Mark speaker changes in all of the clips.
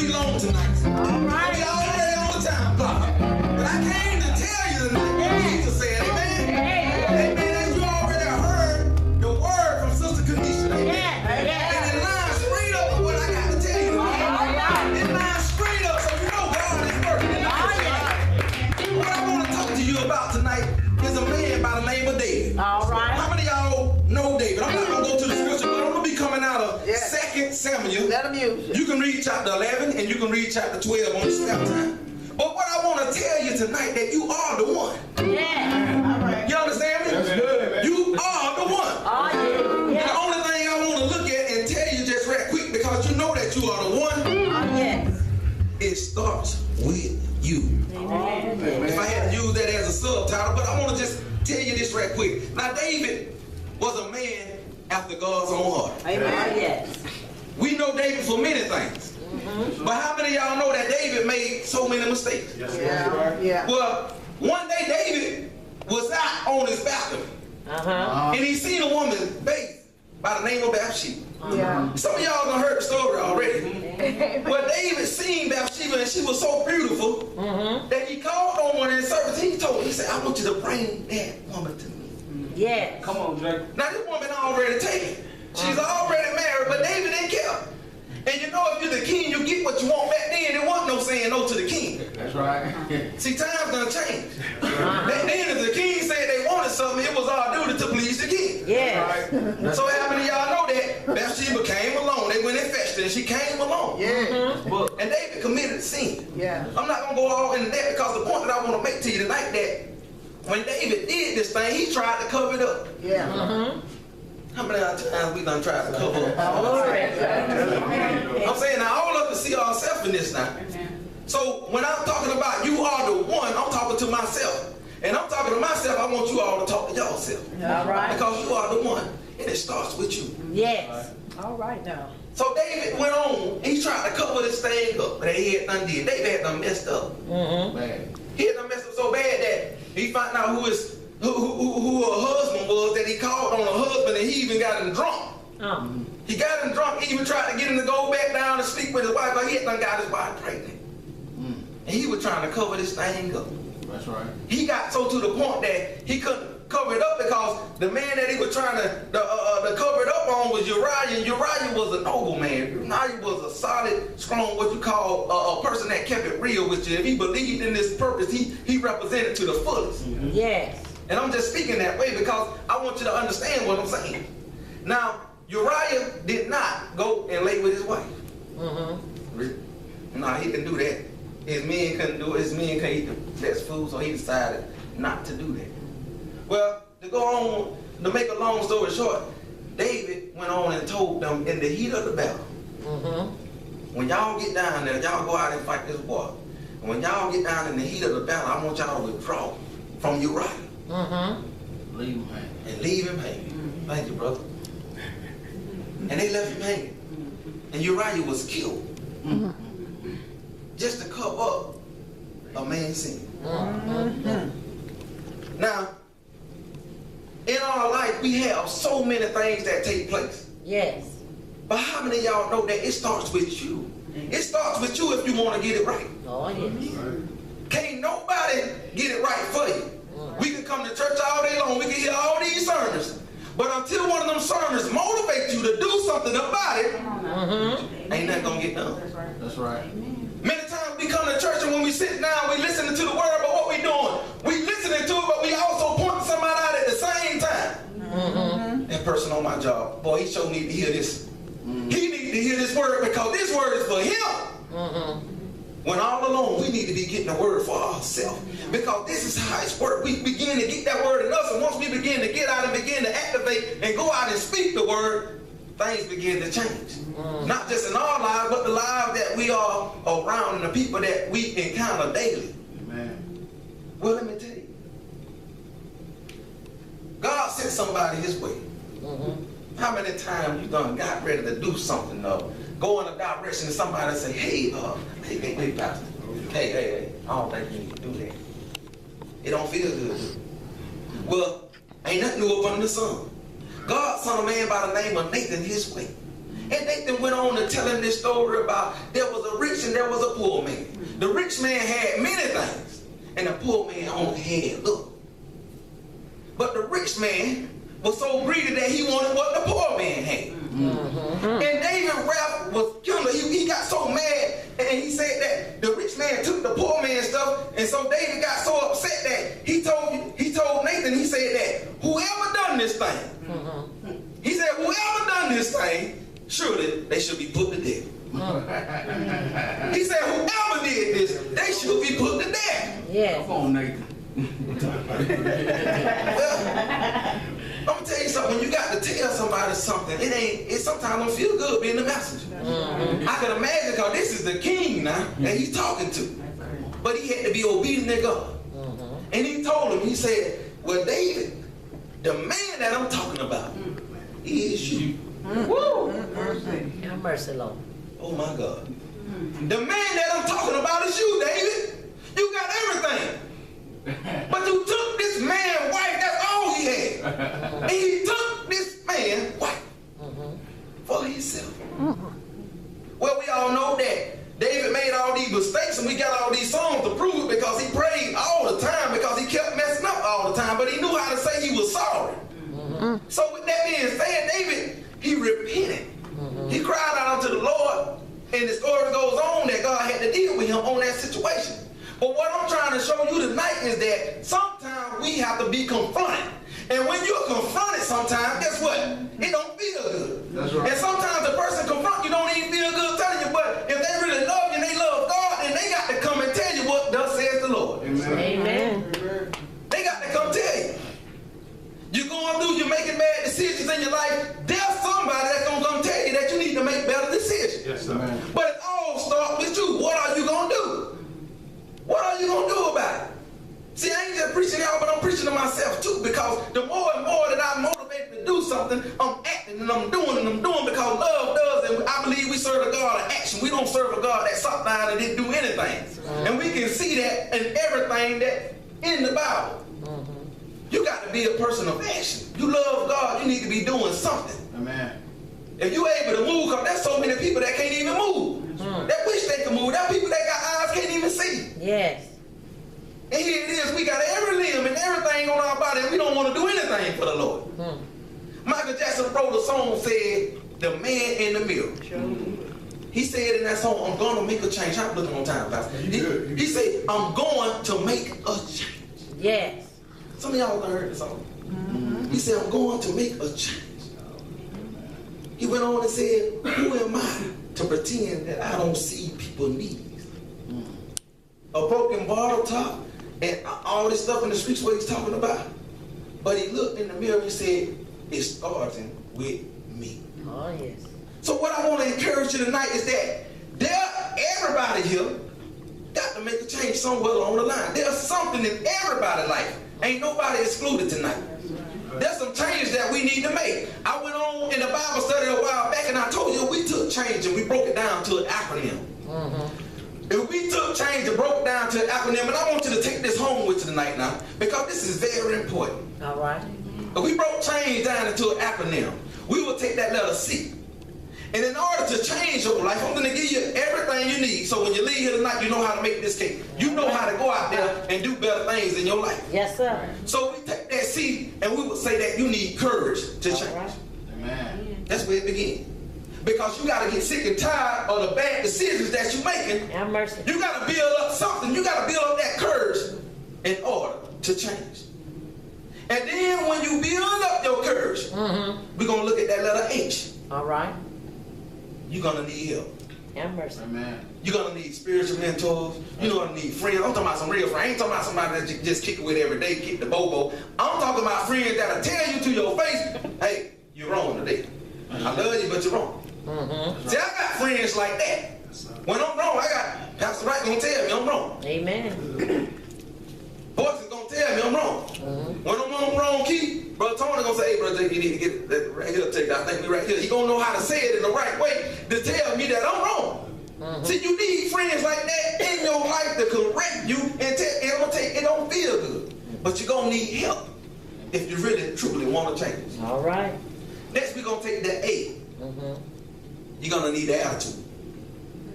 Speaker 1: be long tonight.
Speaker 2: All right.
Speaker 1: We already on the time clock. But I came to tell you tonight what Jesus said. Amen. Amen. As you already heard the word from Sister Kanisha. Amen. And it lines straight up with what I got to tell you tonight. It lines straight up, so you know God is working. What I want to talk to you about tonight is a man by the name of David.
Speaker 2: All right.
Speaker 1: How many of y'all know David? I'm not going to go to the scripture, but I'm going to be coming out of 2 Samuel.
Speaker 3: Let him use you.
Speaker 1: You can read chapter 11 and you can read chapter 12 on the step time. But what I want to tell you tonight, that you are the one.
Speaker 2: Yeah. All right.
Speaker 1: You understand me?
Speaker 4: That's good.
Speaker 1: You are the one.
Speaker 2: Oh, yeah.
Speaker 1: The only thing I want to look at and tell you just right quick, because you know that you are the one,
Speaker 2: Oh, yes.
Speaker 1: it starts with you.
Speaker 2: Amen.
Speaker 1: If I had to use that as a subtitle, but I want to just tell you this right quick. Now, David was a man after God's own heart.
Speaker 2: Amen. Oh, yes.
Speaker 1: We know David for many things. But how many of y'all know that David made so many mistakes?
Speaker 4: Yes,
Speaker 3: Yeah.
Speaker 1: Well, one day David was out on his balcony and he seen a woman bathed by the name of Bathsheba.
Speaker 3: Yeah.
Speaker 1: Some of y'all done heard the story already. But David seen Bathsheba and she was so beautiful that he called on one of his servants. He told her, he said, I want you to bring that woman to me.
Speaker 2: Yes.
Speaker 4: Come on, Jack.
Speaker 1: Now this woman already taken. She's already married, but David didn't care. And you know, if you're the king, you get what you want. Back then, there wasn't no saying no to the king.
Speaker 4: That's right.
Speaker 1: See, times done changed. Back then, if the king said they wanted something, it was our duty to please the king.
Speaker 2: Yes.
Speaker 1: So how many of y'all know that Bathsheba came along? They went and fetched her, and she came along.
Speaker 3: Yeah.
Speaker 1: And David committed sin.
Speaker 3: Yeah.
Speaker 1: I'm not going to go all into that, because the point that I want to make to you tonight, that when David did this thing, he tried to cover it up.
Speaker 3: Yeah.
Speaker 1: How many times we done tried to cover up?
Speaker 2: Glory.
Speaker 1: I'm saying now all of us see ourselves in this now. So when I'm talking about you are the one, I'm talking to myself. And I'm talking to myself, I want you all to talk to yourself.
Speaker 2: All right.
Speaker 1: Because you are the one. And it starts with you.
Speaker 2: Yes. All right now.
Speaker 1: So David went on, he tried to cover this thing up that he had done did. David had done messed up.
Speaker 4: Man.
Speaker 1: He had done messed up so bad that he found out who her husband was, that he called on her husband, and he even got him drunk. He got him drunk. He even tried to get him to go back down and sleep with his wife, but he had done got his wife pregnant. And he was trying to cover this thing up.
Speaker 4: That's right.
Speaker 1: He got so to the point that he couldn't cover it up, because the man that he was trying to cover it up on was Uriah, and Uriah was a noble man. Uriah was a solid, strong, what you call a person that kept it real with you. If he believed in this purpose, he represented to the fullest.
Speaker 2: Yes.
Speaker 1: And I'm just speaking that way because I want you to understand what I'm saying. Now, Uriah did not go and lay with his wife. No, he didn't do that. His men couldn't do it. His men couldn't eat the best food, so he decided not to do that. Well, to go on, to make a long story short, David went on and told them in the heat of the battle, when y'all get down there, y'all go out and fight this war. And when y'all get down in the heat of the battle, I want y'all to withdraw from Uriah.
Speaker 4: Leave him hanging.
Speaker 1: And leave him hanging. Thank you, brother. And they left him hanging. And Uriah was killed. Just to cover up a man's sin. Now, in our life, we have so many things that take place.
Speaker 2: Yes.
Speaker 1: But how many of y'all know that it starts with you? It starts with you if you want to get it right.
Speaker 2: Oh, yes.
Speaker 1: Can't nobody get it right for you. We can come to church all day long. We can hear all these sermons. But until one of them sermons motivates you to do something about it, ain't nothing going to get done.
Speaker 4: That's right.
Speaker 1: Many times we come to church, and when we sit down, we listening to the word, but what we doing? We listening to it, but we also pointing somebody out at the same time. That person on my job, boy, he sure need to hear this. He need to hear this word, because this word is for him. When all alone, we need to be getting the word for ourselves, because this is how it's work. We begin to get that word in us, and once we begin to get out and begin to activate and go out and speak the word, things begin to change. Not just in our lives, but the lives that we are around and the people that we encounter daily.
Speaker 4: Amen.
Speaker 1: Well, let me tell you, God sent somebody his way. How many times you done got ready to do something, go in a direction and somebody say, hey, pastor, hey, I don't think you need to do that. It don't feel good. Well, ain't nothing new up under the sun. God sent a man by the name of Nathan his way. And Nathan went on to tell him this story about there was a rich and there was a poor man. The rich man had many things, and the poor man only had little. But the rich man was so greedy that he wanted what the poor man had. And David Ralph was killer. He got so mad, and he said that the rich man took the poor man's stuff, and so David got so upset that he told Nathan, he said that whoever done this thing, he said whoever done this thing, surely they should be put to death. He said whoever did this, they should be put to death.
Speaker 2: Yes.
Speaker 4: Come on, Nathan.
Speaker 1: Well, I'm gonna tell you something. When you got to tell somebody something, it sometimes don't feel good being the messenger. I can imagine, because this is the king now that he's talking to. But he had to be obedient to God. And he told him, he said, well, David, the man that I'm talking about is you.
Speaker 2: Woo! Have mercy, Lord.
Speaker 1: Oh my God. The man that I'm talking about is you, David. You got everything. But you took this man's wife, that's all he had. And he took this man's wife for himself. Well, we all know that David made all these mistakes, and we got all these songs to prove it, because he prayed all the time, because he kept messing up all the time, but he knew how to say he was sorry. So with that being said, David, he repented. He cried out unto the Lord, and the story goes on that God had to deal with him on that situation. But what I'm trying to show you tonight is that sometimes we have to be confronted. And when you're confronted sometimes, guess what? It don't feel good.
Speaker 4: That's right.
Speaker 1: And sometimes the person confront you don't even feel good telling you, but if they really love you and they love God, then they got to come and tell you what thus says the Lord.
Speaker 2: Amen.
Speaker 1: They got to come tell you. You're going through, you're making bad decisions in your life, there's somebody that's going to come tell you that you need to make better decisions.
Speaker 4: Yes, sir.
Speaker 1: But it all starts with you. What are you going to do? What are you going to do about it? See, I ain't just preaching y'all, but I'm preaching to myself too, because the more and more that I'm motivated to do something, I'm acting and I'm doing because love does, and I believe we serve a God of action. We don't serve a God that sat down and didn't do anything. And we can see that in everything that in the Bible. You got to be a person of action. You love God, you need to be doing something.
Speaker 4: Amen.
Speaker 1: If you're able to move, because there's so many people that can't even move. That wish they could move. There are people that got eyes can't even see.
Speaker 2: Yes.
Speaker 1: And here it is, we got every limb and everything on our body, and we don't want to do anything for the Lord. Michael Jackson wrote a song, said, "The Man in the Mirror." He said in that song, "I'm going to make a change." I'm looking on time, Pastor. He said, "I'm going to make a change."
Speaker 2: Yes.
Speaker 1: Some of y'all done heard the song. He said, "I'm going to make a change." He went on and said, "Who am I to pretend that I don't see people's needs?" A broken bottle top and all this stuff in the streets what he's talking about. But he looked in the mirror and he said, "It's starting with me."
Speaker 2: Oh, yes.
Speaker 1: So what I want to encourage you tonight is that everybody here got to make a change somewhere along the line. There's something in everybody's life. Ain't nobody excluded tonight. There's some changes that we need to make. I went on in the Bible study a while back, and I told you we took change and we broke it down to an acronym. If we took change and broke it down to an acronym, and I want you to take this home with you tonight now, because this is very important.
Speaker 2: All right.
Speaker 1: If we broke change down into an acronym, we will take that letter C. And in order to change your life, I'm going to give you everything you need. So when you leave here tonight, you know how to make this cake. You know how to go out there and do better things in your life.
Speaker 2: Yes, sir.
Speaker 1: So we take that C and we would say that you need courage to change.
Speaker 2: Right.
Speaker 4: Amen.
Speaker 1: That's where it begins. Because you got to get sick and tired of the bad decisions that you're making.
Speaker 2: Have mercy.
Speaker 1: You got to build up something. You got to build up that courage in order to change. And then when you build up your courage, we're going to look at that letter H.
Speaker 2: All right.
Speaker 1: You're going to need help.
Speaker 2: Have mercy.
Speaker 4: Amen.
Speaker 1: You're going to need spiritual mentors. You're going to need friends. I'm talking about some real friends. I ain't talking about somebody that you just kick it with every day, kick the bobo. I'm talking about friends that'll tell you to your face, "Hey, you're wrong today. I love you, but you're wrong." See, I got friends like that. When I'm wrong, I got Pastor Wright going to tell me I'm wrong.
Speaker 2: Amen.
Speaker 1: Voice is going to tell me I'm wrong. When I'm on wrong key, Brother Tony going to say, "Hey, brother, you need to get that right here. Take that. I think we right here." He going to know how to say it in the right way to tell me that I'm wrong. See, you need friends like that in your life to correct you and tell, and I'm gonna tell you, it don't feel good. But you're going to need help if you really, truly want to change.
Speaker 2: All right.
Speaker 1: Next, we're going to take the A. you're going to need the attitude.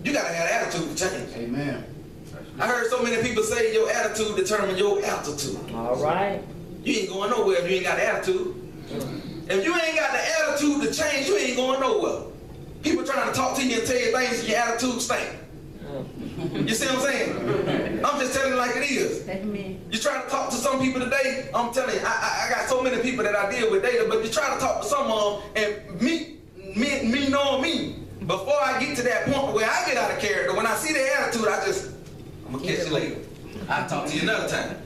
Speaker 1: You got to have attitude to change.
Speaker 4: Amen.
Speaker 1: I heard so many people say your attitude determines your altitude.
Speaker 2: All right.
Speaker 1: You ain't going nowhere if you ain't got the attitude. If you ain't got the attitude to change, you ain't going nowhere. People trying to talk to you and tell you things and your attitude stink. You see what I'm saying? I'm just telling you like it is.
Speaker 3: Amen.
Speaker 1: You try to talk to some people today, I'm telling you, I got so many people that I deal with daily, but you try to talk to some of them, and me knowing me, before I get to that point where I get out of character, when I see their attitude, I'm going to catch you later. I'll talk to you another time.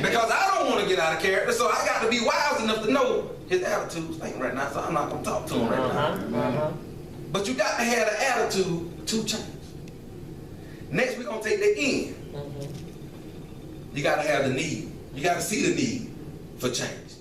Speaker 1: Because I don't want to get out of character, so I got to be wise enough to know his attitude stink right now, so I'm not going to talk to him right now. But you got to have the attitude to change. Next, we're going to take the end. You got to have the need. You got to see the need for change.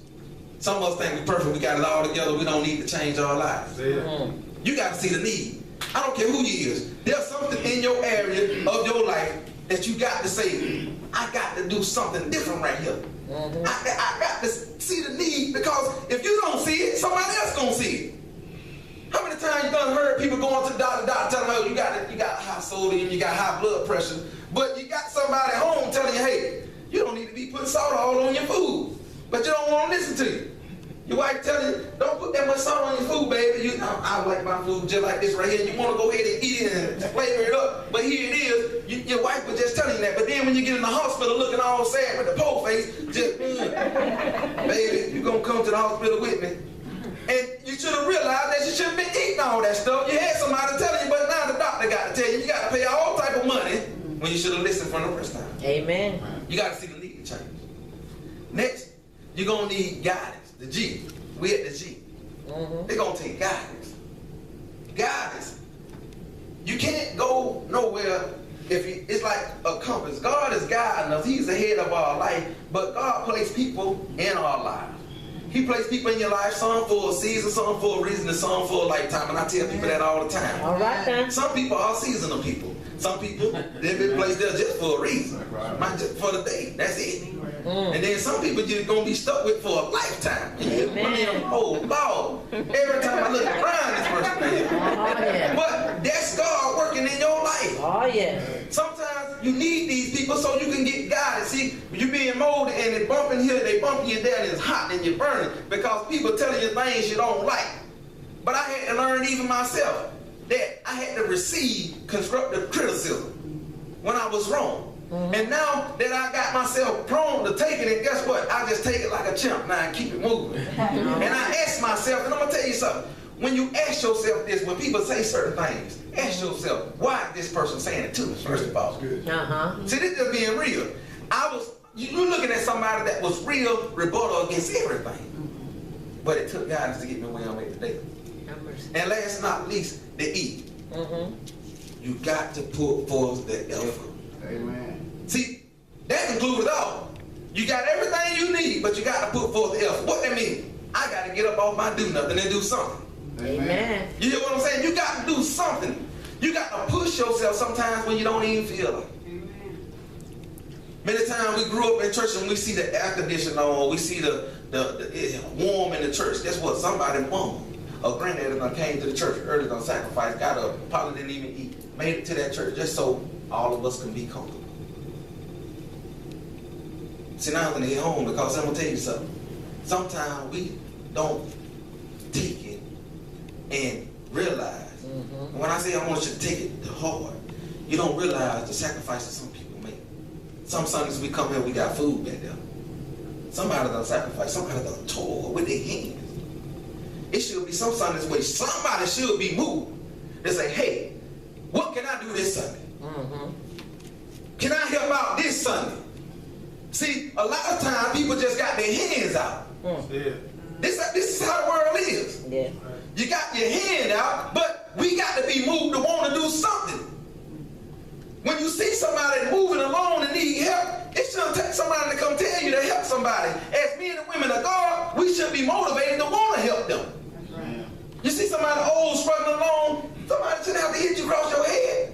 Speaker 1: Some of us think we're perfect. We got it all together. We don't need to change our lives. You got to see the need. I don't care who you is. There's something in your area of your life that you got to say, I got to do something different right here. I got to see the need, because if you don't see it, somebody else going to see it. How many times you done heard people going to the doctor telling them, oh, you got high sodium, you got high blood pressure, but you got somebody at home telling you, hey, you don't need to be putting salt all on your food, but you don't want to listen to you. Your wife telling you, don't put that much salt on your food, baby. I like my food just like this right here. You want to go ahead and eat it and flavor it up, but here it is. Your wife was just telling you that, but then when you get in the hospital looking all sad with the pole face, just, baby, you going to come to the hospital with me. And you should have realized that you shouldn't be eating all that stuff. You had somebody telling you, but now the doctor got to tell you, you got to pay all type of money when you should have listened from the first time.
Speaker 2: Amen.
Speaker 1: You got to see the need to change. Next, you're going to need guidance. The G. We at the G. They're going to take guidance. Guidance. You can't go nowhere if it's like a compass. God is guiding us. He's the head of our life, but God placed people in our lives. He placed people in your life, some for a season, some for a reason, and some for a lifetime. And I tell people that all the time.
Speaker 2: All right, then.
Speaker 1: Some people are seasonal people. Some people, they've been placed there just for a reason. Just for the day. That's it. And then some people you're going to be stuck with for a lifetime. Oh, Lord. Every time I look around this person. But that's God working in your life.
Speaker 2: Oh, yeah.
Speaker 1: Sometimes you need these people so you can get guided. See, you being molded and they bumping here, they bumping you there, and it's hot and you're burning because people telling you things you don't like. But I had to learn even myself that I had to receive constructive criticism when I was wrong. And now that I got myself prone to taking it, guess what? I just take it like a chimp now and keep it moving. And I ask myself, and I'm going to tell you something. When you ask yourself this, when people say certain things, ask yourself, why is this person saying it to me, first of all? See, this is being real. You're looking at somebody that was real rebuttal against everything. But it took guidance to get me where I'm at today. And last but not least, the E. You got to put forth the effort.
Speaker 4: Amen.
Speaker 1: See, that includes it all. You got everything you need, but you got to put forth the effort. What that mean? I got to get up off my do nothing and do something.
Speaker 2: Amen.
Speaker 1: You hear what I'm saying? You got to do something. You got to push yourself sometimes when you don't even feel like it. Many times we grew up in church and we see the air conditioner on, we see the warm in the church. Guess what? Somebody mom or granddaddy done came to the church early, done sacrifice, got up, probably didn't even eat, made it to that church just so all of us can be comfortable. See, now I'm going to get home because I'm going to tell you something. Sometimes we don't take it and realize. When I say I want you to take it to heart, you don't realize the sacrifices some people make. Some Sundays we come here, we got food back there. Somebody done sacrifice, somebody done toil with their hands. It should be some Sundays where somebody should be moved. They say, hey, what can I do this Sunday? Can I help out this Sunday? See, a lot of times people just got their hands out. This is how the world is. You got your hand out, but we got to be moved to want to do something. When you see somebody moving along and need help, it shouldn't take somebody to come tell you to help somebody. As men and women of God, we should be motivated to want to help them. You see somebody old struggling along, somebody shouldn't have to hit you across your head.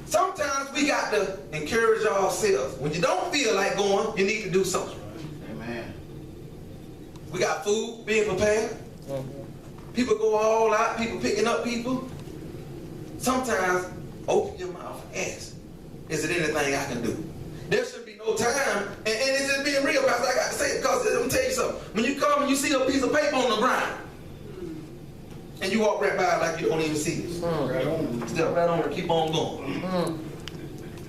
Speaker 1: Sometimes we got to encourage ourselves. When you don't feel like going, you need to do something.
Speaker 4: Amen.
Speaker 1: We got food being prepared. People go all out, people picking up people. Sometimes, open your mouth and ask, is it anything I can do? There should be no time, and it's just being real, Pastor. I got to say it because let me tell you something. When you come and you see a piece of paper on the ground, and you walk right by it like you don't even see it.
Speaker 4: Right on.
Speaker 1: Step right on and keep on going.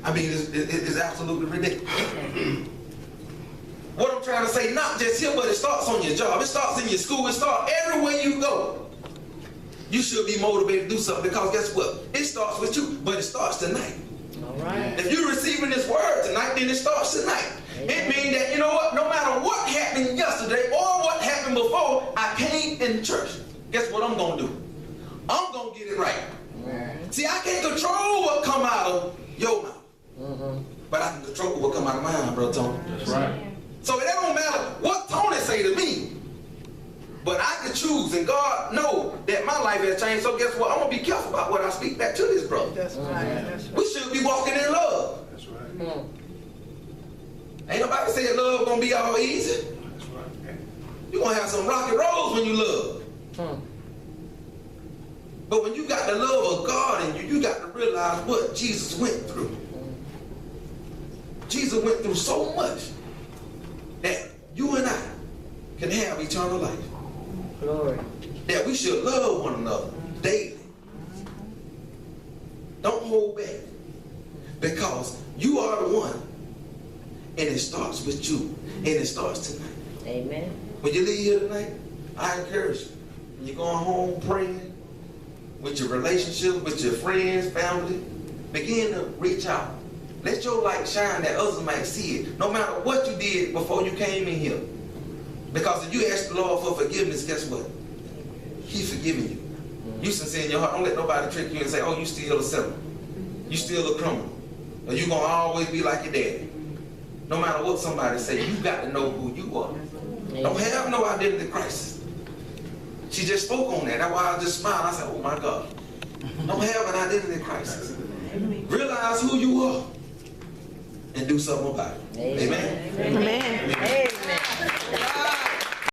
Speaker 1: I mean, it's absolutely ridiculous. What I'm trying to say, not just here, but it starts on your job. It starts in your school. It starts everywhere you go. You should be motivated to do something because guess what? It starts with you, but it starts tonight.
Speaker 2: All right.
Speaker 1: If you're receiving this word tonight, then it starts tonight. It means that, you know what? No matter what happened yesterday or what happened before, I came in church. Guess what I'm going to do? I'm going to get it right. See, I can't control what come out of your mouth. But I can control what come out of mine, Brother Tony.
Speaker 4: That's right.
Speaker 1: So it don't matter what Tony say to me. But I can choose, and God know that my life has changed. So guess what? I'm going to be careful about what I speak back to this brother.
Speaker 3: That's right. That's right.
Speaker 1: We should be walking in love.
Speaker 4: That's right.
Speaker 1: Ain't nobody saying love going to be all easy.
Speaker 4: That's right.
Speaker 1: You're going to have some rocky roads when you love. But when you got the love of God in you, you got to realize what Jesus went through. Jesus went through so much that you and I can have eternal life.
Speaker 2: Glory.
Speaker 1: That we should love one another daily. Don't hold back. Because you are the one. And it starts with you. And it starts tonight.
Speaker 2: Amen.
Speaker 1: When you leave here tonight, I encourage you. When you're going home praying, with your relationship, with your friends, family, begin to reach out. Let your light shine that others might see it. No matter what you did before you came in here. Because if you ask the Lord for forgiveness, guess what? He's forgiving you. You sincere in your heart. Don't let nobody trick you and say, oh, you still a sinner. You still a criminal. Or you're going to always be like your daddy. No matter what somebody say, you got to know who you are. Don't have no identity crisis. She just spoke on that. That's why I just smiled. I said, oh my God. Don't have an identity crisis. Realize who you are and do something about it. Amen.
Speaker 2: Amen. Amen.